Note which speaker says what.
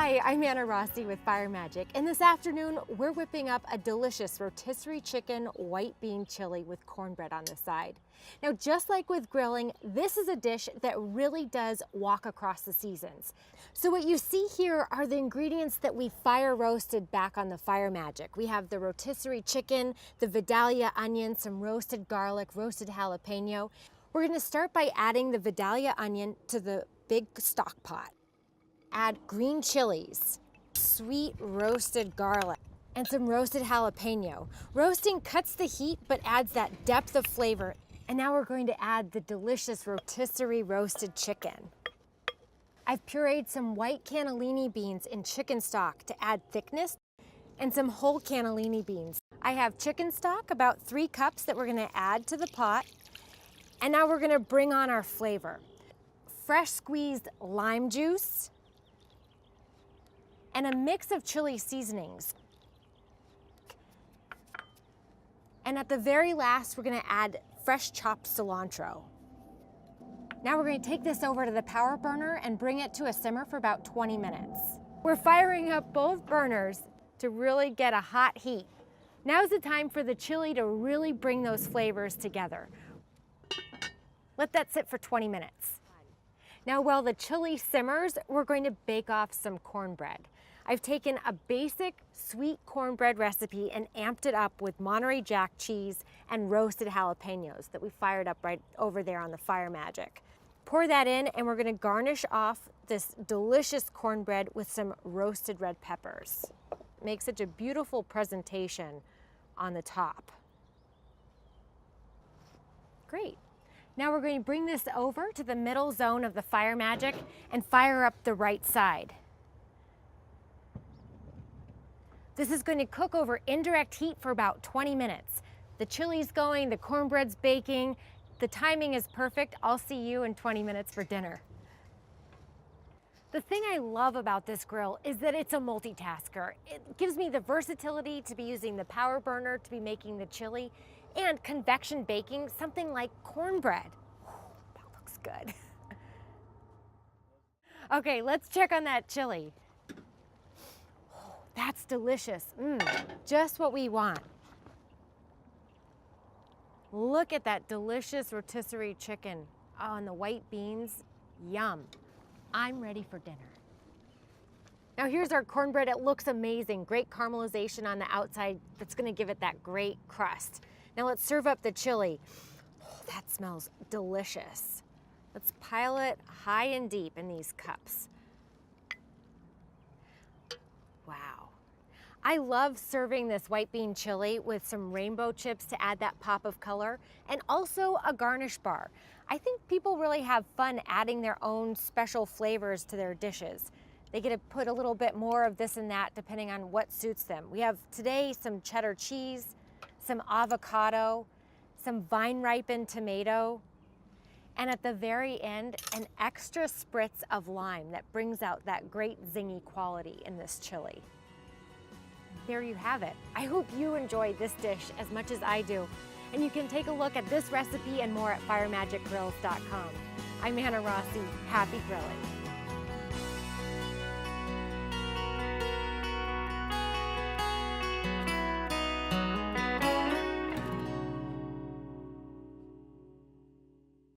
Speaker 1: Hi, I'm Anna Rossi with Fire Magic, and this afternoon we're whipping up a delicious rotisserie chicken white bean chili with cornbread on the side. Now, just like with grilling, this is a dish that really does walk across the seasons. So what you see here are the ingredients that we fire roasted back on the Fire Magic. We have the rotisserie chicken, the Vidalia onion, some roasted garlic, roasted jalapeno. We're going to start by adding the Vidalia onion to the big stock pot. Add green chilies, sweet roasted garlic, and some roasted jalapeno. Roasting cuts the heat but adds that depth of flavor. And now we're going to add the delicious rotisserie roasted chicken. I've pureed some white cannellini beans in chicken stock to add thickness and some whole cannellini beans. I have chicken stock, about 3 cups, that we're going to add to the pot. And now we're going to bring on our flavor. Fresh squeezed lime juice, and a mix of chili seasonings. And at the very last, we're gonna add fresh chopped cilantro. Now we're gonna take this over to the power burner and bring it to a simmer for about 20 minutes. We're firing up both burners to really get a hot heat. Now's the time for the chili to really bring those flavors together. Let that sit for 20 minutes. Now, while the chili simmers, we're going to bake off some cornbread. I've taken a basic sweet cornbread recipe and amped it up with Monterey Jack cheese and roasted jalapenos that we fired up right over there on the Fire Magic. Pour that in, and we're gonna garnish off this delicious cornbread with some roasted red peppers. It makes such a beautiful presentation on the top. Great. Now we're going to bring this over to the middle zone of the Fire Magic and fire up the right side. This is going to cook over indirect heat for about 20 minutes. The chili's going, the cornbread's baking. The timing is perfect. I'll see you in 20 minutes for dinner. The thing I love about this grill is that it's a multitasker. It gives me the versatility to be using the power burner to be making the chili, and convection baking something like cornbread. That looks good. Okay, let's check on that chili. That's delicious. Just what we want. Look at that delicious rotisserie chicken. Oh, and the white beans, yum. I'm ready for dinner. Now here's our cornbread. It looks amazing. Great caramelization on the outside. That's gonna give it that great crust. Now let's serve up the chili. Oh, that smells delicious. Let's pile it high and deep in these cups. Wow. I love serving this white bean chili with some rainbow chips to add that pop of color, and also a garnish bar. I think people really have fun adding their own special flavors to their dishes. They get to put a little bit more of this and that depending on what suits them. We have today some cheddar cheese, some avocado, some vine-ripened tomato, and at the very end, an extra spritz of lime that brings out that great zingy quality in this chili. There you have it. I hope you enjoyed this dish as much as I do. And you can take a look at this recipe and more at firemagicgrills.com. I'm Anna Rossi. Happy grilling.